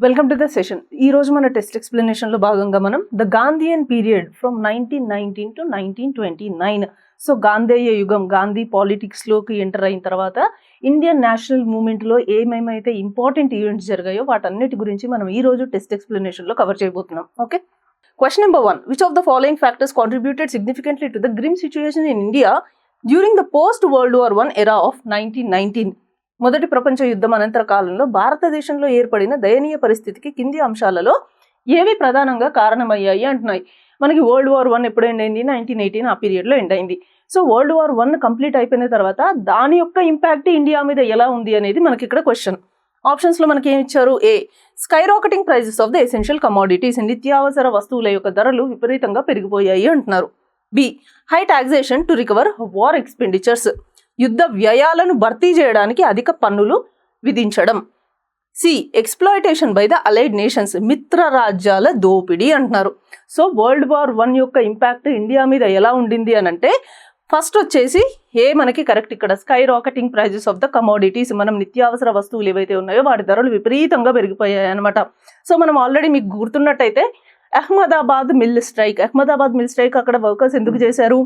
Welcome to the session. ఈ రోజు మన టెస్ట్ ఎక్స్ప్లెనేషన్లో భాగంగా మనం the Gandhian period from 1919 to 1929. So గాంధేయ యుగం, గాంధీ పాలిటిక్స్లోకి ఎంటర్ అయిన తర్వాత ఇండియన్ నేషనల్ మూవ్మెంట్లో ఏమేమైతే ఇంపార్టెంట్ ఈవెంట్స్ జరిగాయో వాటన్నిటి గురించి మనం ఈ రోజు టెస్ట్ ఎక్స్ప్లెనేషన్లో కవర్ చేయబోతున్నాం. Okay, question number 1. Which of the following factors contributed significantly to the grim situation in India during the post world war 1 era of 1919? మొదటి ప్రపంచ యుద్ధం అనంతర కాలంలో భారతదేశంలో ఏర్పడిన దయనీయ పరిస్థితికి కింది అంశాలలో ఏవి ప్రధానంగా కారణమయ్యాయి అంటున్నాయి. మనకి వరల్డ్ వార్ 1 ఎప్పుడు ఎండ్ అయింది? 1918 ఆ పీరియడ్లో ఎండ్ అయింది. సో వరల్డ్ వార్ 1 కంప్లీట్ అయిపోయిన తర్వాత దాని యొక్క ఇంపాక్ట్ ఇండియా మీద ఎలా ఉంది అనేది మనకి ఇక్కడ క్వశ్చన్. ఆప్షన్స్లో మనకి ఏమి ఇచ్చారు? A, sky rocketing prices of the essential commodities, నిత్యావసర వస్తువుల యొక్క ధరలు విపరీతంగా పెరిగిపోయాయి అంటున్నారు. B, high taxation to recover war expenditures, యుద్ధ వ్యయాలను భర్తీ చేయడానికి అధిక పన్నులు విధించడం. C, exploitation by the allied nations, మిత్ర రాజ్యాల దోపిడీ అంటున్నారు. సో వరల్డ్ వార్ 1 యొక్క ఇంపాక్ట్ ఇండియా మీద ఎలా ఉండింది అని అంటే, ఫస్ట్ వచ్చేసి ఏ మనకి కరెక్ట్ ఇక్కడ, sky rocketing prices of the commodities, మనం నిత్యావసర వస్తువులు ఏవైతే ఉన్నాయో వాటి ధరలు విపరీతంగా పెరిగిపోయాయి అనమాట. సో మనం ఆల్రెడీ మీకు గుర్తున్నట్టయితే అహ్మదాబాద్ మిల్ స్ట్రైక్ అక్కడ వర్కర్స్ ఎందుకు చేశారు?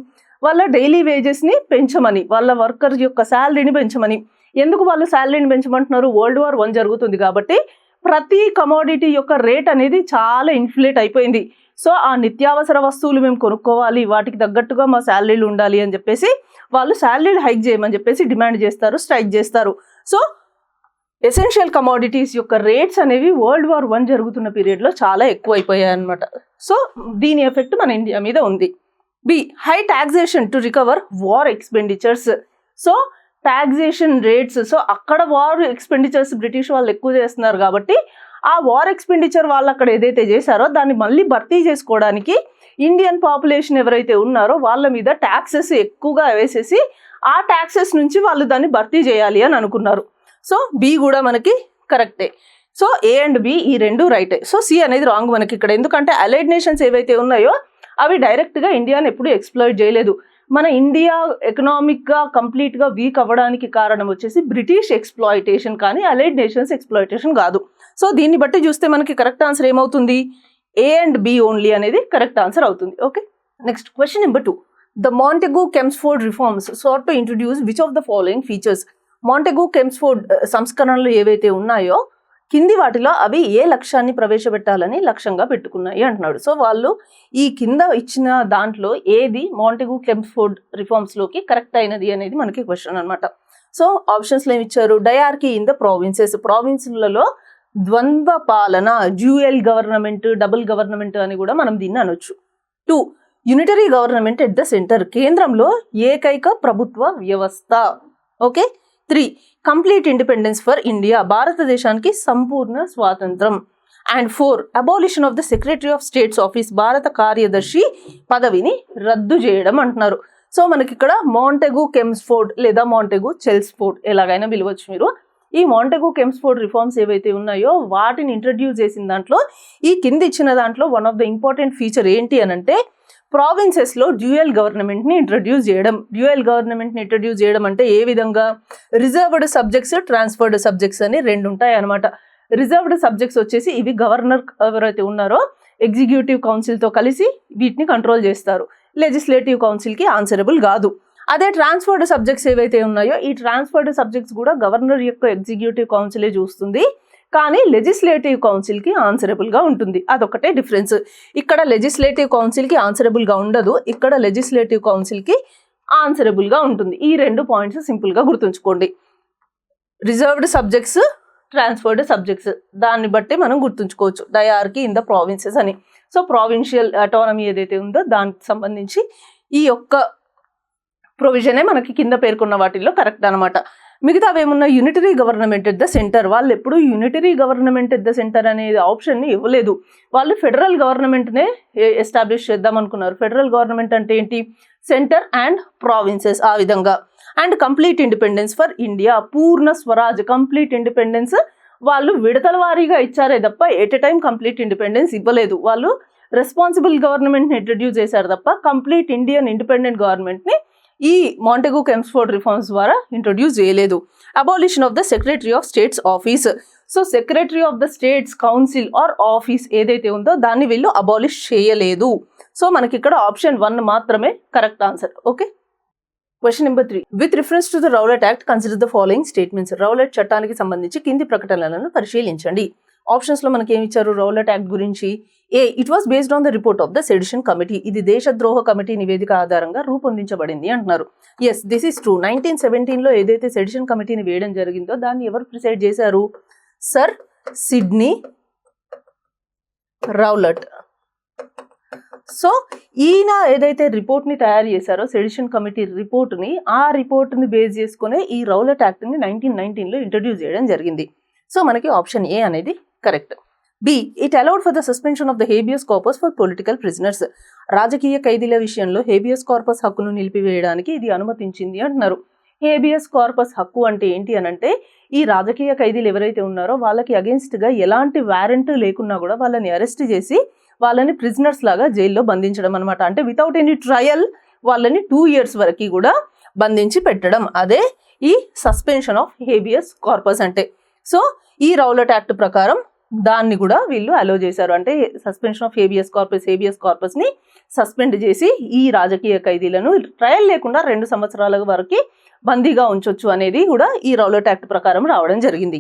వాళ్ళ డైలీ వేజెస్ని పెంచమని, వాళ్ళ వర్కర్ యొక్క శాలరీని పెంచమని. ఎందుకు వాళ్ళు శాలరీని పెంచమంటున్నారు? వరల్డ్ వార్ 1 జరుగుతుంది కాబట్టి ప్రతి కమోడిటీ యొక్క రేట్ అనేది చాలా ఇన్ఫ్లేట్ అయిపోయింది. సో ఆ నిత్యావసర వస్తువులు మేము కొనుక్కోవాలి, వాటికి తగ్గట్టుగా మా శాలరీలు ఉండాలి అని చెప్పేసి వాళ్ళు శాలరీలు హైక్ చేయమని చెప్పేసి డిమాండ్ చేస్తారు, స్ట్రైక్ చేస్తారు. సో ఎసెన్షియల్ కమోడిటీస్ యొక్క రేట్స్ అనేవి వరల్డ్ వార్ 1 జరుగుతున్న పీరియడ్లో చాలా ఎక్కువ అయిపోయాయి అనమాట. సో దీని ఎఫెక్ట్ మన ఇండియా మీద ఉంది. B, high taxation to recover war expenditures. So taxation rates, so అక్కడ వార్ ఎక్స్పెండిచర్స్ బ్రిటిష్ వాళ్ళు ఎక్కువ చేస్తున్నారు కాబట్టి ఆ వార్ ఎక్స్పెండిచర్ వాళ్ళు అక్కడ ఏదైతే చేశారో దాన్ని మళ్ళీ భర్తీ చేసుకోవడానికి ఇండియన్ పాపులేషన్ ఎవరైతే ఉన్నారో వాళ్ళ మీద ట్యాక్సెస్ ఎక్కువగా వేసేసి ఆ ట్యాక్సెస్ నుంచి వాళ్ళు దాన్ని భర్తీ చేయాలి అని అనుకున్నారు. సో బి కూడా మనకి కరెక్టే. సో ఏ అండ్ బి ఈ రెండు రైటే. సో సి అనేది రాంగ్ మనకి ఇక్కడ. ఎందుకంటే అలైడ్ నేషన్స్ ఏవైతే ఉన్నాయో అవి డైరెక్ట్గా ఇండియాని ఎప్పుడు ఎక్స్ప్లాయిట్ చేయలేదు. మన ఇండియా ఎకనామిక్గా కంప్లీట్గా వీక్ అవ్వడానికి కారణం వచ్చేసి బ్రిటిష్ ఎక్స్ప్లాయిటేషన్, కానీ అలైడ్ నేషన్స్ ఎక్స్ప్లాయిటేషన్ కాదు. సో దీన్ని బట్టి చూస్తే మనకి కరెక్ట్ ఆన్సర్ ఏమవుతుంది? ఏ అండ్ బి ఓన్లీ అనేది కరెక్ట్ ఆన్సర్ అవుతుంది. Okay, next question number 2. The Montagu Chelmsford reforms sought to introduce which of the following features? Montagu Chelmsford సంస్కరణలు ఏవైతే ఉన్నాయో కింది వాటిలో అవి ఏ లక్ష్యాన్ని ప్రవేశపెట్టాలని లక్ష్యంగా పెట్టుకున్నాయి అంటున్నాడు. సో వాళ్ళు ఈ కింద ఇచ్చిన దాంట్లో ఏది మాంటెగు కెమ్స్ఫోర్డ్ రిఫార్మ్స్లోకి కరెక్ట్ అయినది అనేది మనకి క్వశ్చన్ అనమాట. సో ఆప్షన్స్లో ఏమి ఇచ్చారు? డయార్కీ ఇన్ ద ప్రావిన్సెస్, ప్రావిన్స్లలో ద్వంద్వ పాలన, డ్యూయల్ గవర్నమెంట్, డబుల్ గవర్నమెంట్ అని కూడా మనం దీన్ని అనొచ్చు. 2, unitary government at the centre, కేంద్రంలో ఏకైక ప్రభుత్వ వ్యవస్థ. Okay. 3, complete independence for India, భారతదేశానికి సంపూర్ణ స్వాతంత్రం. And 4, abolition of the secretary of states office, భారత కార్యదర్శి పదవిని రద్దు చేయడం అంటున్నారు. సో మనకి ఇక్కడ మాంటెగు కెమ్స్ఫోర్డ్ లేదా మాంటెగు చెల్స్ఫోర్డ్ ఎలాగైనా పిలవచ్చు మీరు. ఈ మాంటెగు కెమ్స్ఫోర్డ్ రిఫార్మ్స్ ఏవైతే ఉన్నాయో వాటిని ఇంట్రడ్యూస్ చేసిన దాంట్లో ఈ కింద ఇచ్చిన దాంట్లో one of the important feature ఏంటి అని అంటే, ప్రావిన్సెస్లో డ్యూయల్ గవర్నమెంట్ని ఇంట్రడ్యూస్ చేయడం. డ్యూయల్ గవర్నమెంట్ని ఇంట్రడ్యూస్ చేయడం అంటే ఏ విధంగా? రిజర్వ్డ్ సబ్జెక్ట్స్, ట్రాన్స్ఫర్డ్ సబ్జెక్ట్స్ అని రెండు ఉంటాయి అనమాట. రిజర్వ్డ్ సబ్జెక్ట్స్ వచ్చేసి ఇవి గవర్నర్ ఎవరైతే ఉన్నారో ఎగ్జిక్యూటివ్ కౌన్సిల్తో కలిసి వీటిని కంట్రోల్ చేస్తారు, లెజిస్లేటివ్ కౌన్సిల్కి ఆన్సరబుల్ కాదు. అదే ట్రాన్స్ఫర్డ్ సబ్జెక్ట్స్ ఏవైతే ఉన్నాయో ఈ ట్రాన్స్ఫర్డ్ సబ్జెక్ట్స్ కూడా గవర్నర్ యొక్క ఎగ్జిక్యూటివ్ కౌన్సిలే చూస్తుంది, కానీ లెజిస్లేటివ్ కౌన్సిల్కి ఆన్సరబుల్గా ఉంటుంది. అదొకటే డిఫరెన్స్. ఇక్కడ లెజిస్లేటివ్ కౌన్సిల్కి ఆన్సరబుల్గా ఉండదు, ఇక్కడ లెజిస్లేటివ్ కౌన్సిల్కి ఆన్సరబుల్గా ఉంటుంది. ఈ 2 పాయింట్స్ సింపుల్గా గుర్తుంచుకోండి. రిజర్వ్డ్ సబ్జెక్ట్స్, ట్రాన్స్ఫర్డ్ సబ్జెక్ట్స్, దాన్ని బట్టి మనం గుర్తుంచుకోవచ్చు డయార్కీ ఇన్ ద ప్రావిన్సెస్ అని. సో ప్రావిన్షియల్ అటానమీ ఏదైతే ఉందో దానికి సంబంధించి ఈ యొక్క ప్రొవిజనే మనకి కింద పేర్కొన్న వాటిల్లో కరెక్ట్ అనమాట. మిగతా ఏమున్నా unitary government at the centre, వాళ్ళు ఎప్పుడు unitary government at the centre అనేది ఆప్షన్ని ఇవ్వలేదు. వాళ్ళు ఫెడరల్ గవర్నమెంట్నే ఎస్టాబ్లిష్ చేద్దాం అనుకున్నారు. ఫెడరల్ గవర్నమెంట్ అంటే ఏంటి? సెంటర్ అండ్ ప్రావిన్సెస్ ఆ విధంగా. And complete independence for India, Purna Swaraj, complete independence వాళ్ళు విడతల వారీగా ఇచ్చారే తప్ప at a time complete independence ఇవ్వలేదు. వాళ్ళు రెస్పాన్సిబుల్ గవర్నమెంట్ని ఇంట్రడ్యూస్ చేశారు తప్ప కంప్లీట్ ఇండియన్ ఇండిపెండెంట్ గవర్నమెంట్ని ఈ మాంటెగూ కెంప్స్ఫోర్డ్ రిఫార్మ్స్ ద్వారా ఇంట్రొడ్యూస్ చేయలేదు. Abolition of the secretary of states office. So secretary of the states council or office ఏదైతే ఉందో దాన్ని వీళ్ళు అబాలిష్ చేయలేదు. సో మనకి ఇక్కడ ఆప్షన్ 1 మాత్రమే correct answer. Okay. Question number 3. With reference to the Rowlatt act consider the following statements. Rowlatt చట్టానికి సంబంధించి కింది ప్రకటనలను పరిశీలించండి. ఆప్షన్స్ లో మనకి ఏమి ఇచ్చారు రౌలట్ యాక్ట్ గురించి? A, it was based on the report of the sedition committee. ఇది దేశద్రోహ కమిటీ నివేదిక ఆధారంగా రూపొందించబడింది అంటున్నారు. Yes, this is true. 1917లో ఏదైతే సెడిషన్ కమిటీని వేయడం జరిగిందో దాన్ని ఎవరు ప్రిసైడ్ చేశారు? Sir Sydney Rowlatt. సో ఈయన ఏదైతే రిపోర్ట్ని తయారు చేశారో సెడిషన్ కమిటీ రిపోర్ట్ని, ఆ రిపోర్ట్ని బేస్ చేసుకునే ఈ రౌలట్ యాక్ట్ని 1919లో ఇంట్రడ్యూస్ చేయడం జరిగింది. సో మనకి ఆప్షన్ ఏ అనేది correct. B, it allowed for the suspension of the habeas corpus for political prisoners. రాజకీయ ఖైదీల విషయంలో హేబియస్ కార్పస్ హక్కును నిలిపివేయడానికి ఇది అనుమతించింది అంటున్నారు. హేబియస్ కార్పస్ హక్కు అంటే ఏంటి అని అంటే, ఈ రాజకీయ ఖైదీలు ఎవరైతే ఉన్నారో వాళ్ళకి అగేన్స్ట్గా ఎలాంటి వారెంట్ లేకున్నా కూడా వాళ్ళని అరెస్ట్ చేసి వాళ్ళని ప్రిజనర్స్ లాగా జైల్లో బంధించడం అనమాట. అంటే వితౌట్ ఎనీ ట్రయల్ వాళ్ళని 2 years వరకు కూడా బంధించి పెట్టడం. అదే ఈ సస్పెన్షన్ ఆఫ్ హేబియస్ కార్పస్ అంటే. సో ఈ రౌలట్ యాక్ట్ ప్రకారం దాన్ని కూడా వీళ్ళు అలో చేశారు. అంటే సస్పెన్షన్ ఆఫ్ హేబియస్ కార్పస్ని సస్పెండ్ చేసి ఈ రాజకీయ ఖైదీలను ట్రయల్ లేకుండా 2 సంవత్సరాల వరకు బందీగా ఉంచొచ్చు అనేది కూడా ఈ రౌలట్ యాక్ట్ ప్రకారం రావడం జరిగింది.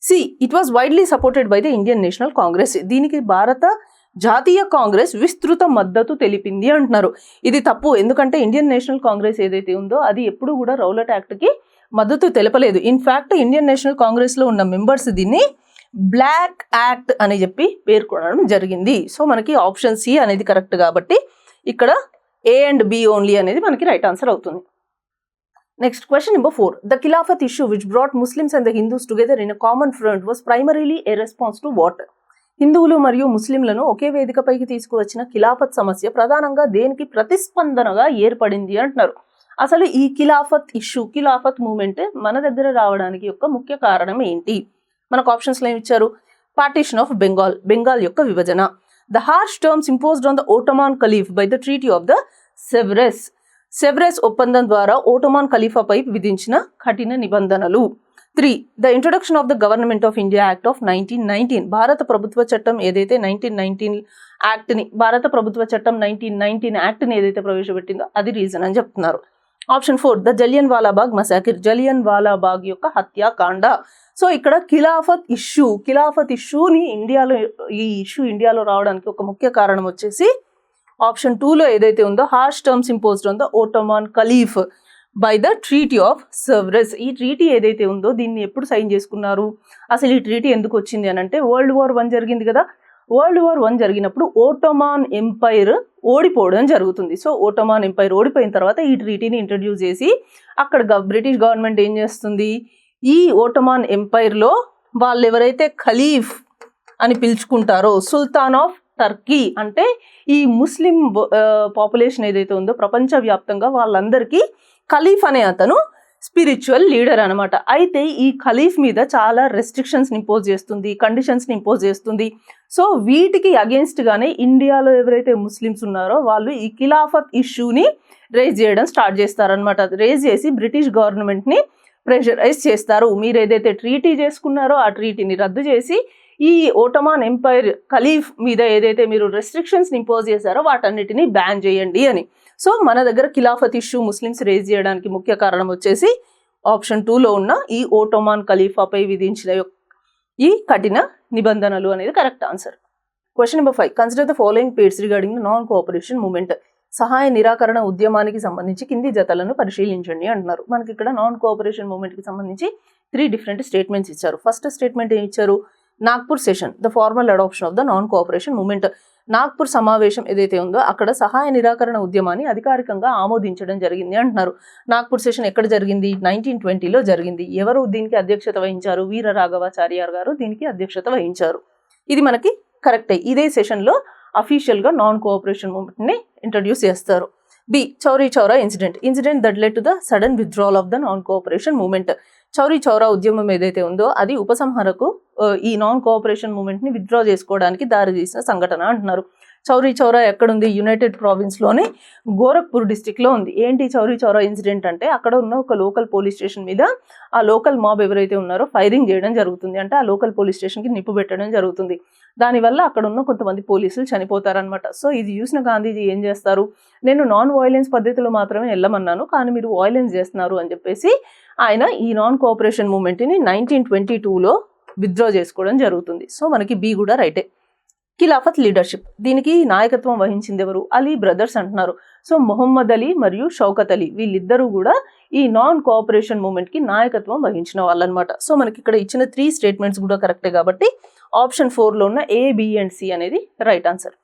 C, it was widely supported by the Indian National Congress. దీనికి భారత జాతీయ కాంగ్రెస్ విస్తృత మద్దతు తెలిపింది అంటున్నారు. ఇది తప్పు. ఎందుకంటే ఇండియన్ నేషనల్ కాంగ్రెస్ ఏదైతే ఉందో అది ఎప్పుడు కూడా రౌలట్ యాక్ట్కి మద్దతు తెలపలేదు. ఇన్ఫ్యాక్ట్ ఇండియన్ నేషనల్ కాంగ్రెస్లో ఉన్న మెంబర్స్ దీన్ని బ్లాక్ యాక్ట్ అని చెప్పి పేర్కొనడం జరిగింది. సో మనకి ఆప్షన్ సి అనేది కరెక్ట్ కాబట్టి ఇక్కడ ఏ అండ్ బి ఓన్లీ అనేది మనకి రైట్ ఆన్సర్ అవుతుంది. Next question number 4. The Khilafat issue which brought Muslims and the Hindus together in a common front was primarily A response to what? హిందువులు మరియు ముస్లింలను ఒకే వేదికపైకి తీసుకువచ్చిన ఖిలాఫత్ సమస్య ప్రధానంగా దేనికి ప్రతిస్పందనగా ఏర్పడింది అంటున్నారు. అసలు ఈ ఖిలాఫత్ ఇష్యూ, ఖిలాఫత్ మూమెంట్ మన దగ్గర రావడానికి యొక్క ముఖ్య కారణం ఏంటి? మనకు ఆప్షన్స్లో ఏమి ఇచ్చారు? పార్టీషన్ ఆఫ్ బెంగాల్, బెంగాల్ యొక్క విభజన. The harsh terms imposed on the Ottoman caliph by the treaty of the Sevres. Sevres ఒప్పందం ద్వారా ఓటమాన్ ఖలీఫాపై విధించిన కఠిన నిబంధనలు. 3. The introduction of the government of India act of 1919. భారత ప్రభుత్వ చట్టం ఏదైతే 1919 యాక్ట్ని, భారత ప్రభుత్వ చట్టం 1919 యాక్ట్ని ఏదైతే ప్రవేశపెట్టిందో అది రీజన్ అని చెప్తున్నారు. ఆప్షన్ 4. ద జలియన్ వాలాబాగ్ మసాకిర్. జలియన్ వాలాబాగ్ యొక్క హత్యాకాండ. సో ఇక్కడ ఖిలాఫత్ ఇష్యూని ఇండియాలో రావడానికి ఒక ముఖ్య కారణం వచ్చేసి ఆప్షన్ 2లో ఏదైతే ఉందో harsh terms imposed on the Ottoman caliph by the treaty of Sevres. ఈ ట్రీటీ ఏదైతే ఉందో దీన్ని ఎప్పుడు సైన్ చేసుకున్నారు? అసలు ఈ ట్రీటీ ఎందుకు వచ్చింది అని అంటే World War I జరిగింది కదా. World War I జరిగినప్పుడు ఓటోమాన్ ఎంపైర్ ఓడిపోవడం జరుగుతుంది. సో ఓటోమాన్ ఎంపైర్ ఓడిపోయిన తర్వాత ఈ ట్రీటీని ఇంట్రడ్యూస్ చేసి అక్కడ బ్రిటిష్ గవర్నమెంట్ ఏం చేస్తుంది? ఈ ఓటోమాన్ ఎంపైర్లో వాళ్ళు ఎవరైతే ఖలీఫ్ అని పిలుచుకుంటారో, సుల్తాన్ ఆఫ్ టర్కీ అంటే ఈ ముస్లిం పాపులేషన్ ఏదైతే ఉందో ప్రపంచవ్యాప్తంగా వాళ్ళందరికీ ఖలీఫ్ అనే అతను స్పిరిచువల్ లీడర్ అనమాట. అయితే ఈ ఖలీఫ్ మీద చాలా రెస్ట్రిక్షన్స్ని ఇంపోజ్ చేస్తుంది, కండిషన్స్ని ఇంపోజ్ చేస్తుంది. సో వీటికి అగేన్స్ట్గానే ఇండియాలో ఎవరైతే ముస్లిమ్స్ ఉన్నారో వాళ్ళు ఈ ఖిలాఫత్ ఇష్యూని రేజ్ చేయడం స్టార్ట్ చేస్తారనమాట. రేజ్ చేసి బ్రిటిష్ గవర్నమెంట్ని ప్రెషరైజ్ చేస్తారు. మీరు ఏదైతే ట్రీటీ చేసుకున్నారో ఆ ట్రీటీని రద్దు చేసి ఈ ఓటోమాన్ ఎంపైర్ ఖలీఫ్ మీద ఏదైతే మీరు రెస్ట్రిక్షన్స్ని ఇంపోజ్ చేశారో వాటన్నిటిని బ్యాన్ చేయండి అని. సో మన దగ్గర ఖిలాఫత్ ఇష్యూ ముస్లిమ్స్ రేజ్ చేయడానికి ముఖ్య కారణం వచ్చేసి ఆప్షన్ 2లో ఉన్న ఈ ఓటోమాన్ ఖలీఫాపై విధించిన ఈ కఠిన నిబంధనలు అనేది correct answer. Question number 5. Consider the following pairs regarding non cooperation moment. సహాయ నిరాకరణ ఉద్యమానికి సంబంధించి కింది జతలను పరిశీలించండి అంటున్నారు. మనకి ఇక్కడ నాన్ కోఆపరేషన్ మూమెంట్కి సంబంధించి 3 డిఫరెంట్ స్టేట్మెంట్స్ ఇచ్చారు. ఫస్ట్ స్టేట్మెంట్ ఏమి ఇచ్చారు? Nagpur session the formal adoption of the non cooperation movement. Nagpur సమావేశం ఏదైతే ఉందో అక్కడ సహాయ నిరాకరణ ఉద్యమాన్ని అధికారికంగా ఆమోదించడం జరిగింది అంటున్నారు. నాగ్పూర్ సెషన్ ఎక్కడ జరిగింది? 1920లో జరిగింది. ఎవరు దీనికి అధ్యక్షత వహించారు? వీర రాఘవాచార్య గారు దీనికి అధ్యక్షత వహించారు. ఇది మనకి కరెక్టే. ఇదే సెషన్లో అఫీషియల్గా నాన్ కోఆపరేషన్ మూమెంట్ని ఇంట్రడ్యూస్ చేస్తారు. B, Chauri Chaura incident that led to the sudden withdrawal of the non cooperation movement. Chauri Chaura ఉద్యమం ఏదైతే ఉందో అది ఉపసంహరకు ఈ నాన్ కోఆపరేషన్ మూమెంట్ని విత్డ్రా చేసుకోవడానికి దారి తీసిన సంఘటన అంటున్నారు. చౌరీ చౌరా ఎక్కడుంది? యునైటెడ్ ప్రావిన్స్లోని గోరఖ్పూర్ డిస్టిక్లో ఉంది. ఏంటి చౌరీ చౌరా ఇన్సిడెంట్ అంటే అక్కడ ఉన్న ఒక లోకల్ పోలీస్ స్టేషన్ మీద ఆ లోకల్ మాబ్ ఎవరైతే ఉన్నారో ఫైరింగ్ చేయడం జరుగుతుంది. అంటే ఆ లోకల్ పోలీస్ స్టేషన్కి నిప్పు పెట్టడం జరుగుతుంది. దానివల్ల అక్కడ ఉన్న కొంతమంది పోలీసులు చనిపోతారనమాట. సో ఇది చూసిన గాంధీజీ ఏం చేస్తారు, నేను నాన్ వైలెన్స్ పద్ధతిలో మాత్రమే వెళ్ళమన్నాను, కానీ మీరు వైలెన్స్ చేస్తున్నారు అని చెప్పేసి ఆయన ఈ నాన్ కోఆపరేషన్ మూమెంట్ని 1922లో విత్డ్రా చేసుకోవడం జరుగుతుంది. సో మనకి బి కూడా రైటే. ఖిలాఫత్ లీడర్షిప్, దీనికి నాయకత్వం వహించింది ఎవరు? అలీ బ్రదర్స్ అంటున్నారు. సో మొహమ్మద్ అలీ మరియు షౌకత్ అలీ వీళ్ళిద్దరూ కూడా ఈ నాన్ కోఆపరేషన్ మూమెంట్కి నాయకత్వం వహించిన వాళ్ళనమాట. సో మనకి ఇక్కడ ఇచ్చిన 3 స్టేట్మెంట్స్ కూడా కరెక్టే కాబట్టి ఆప్షన్ 4లో ఉన్న A, B అండ్ C అనేది రైట్ ఆన్సర్.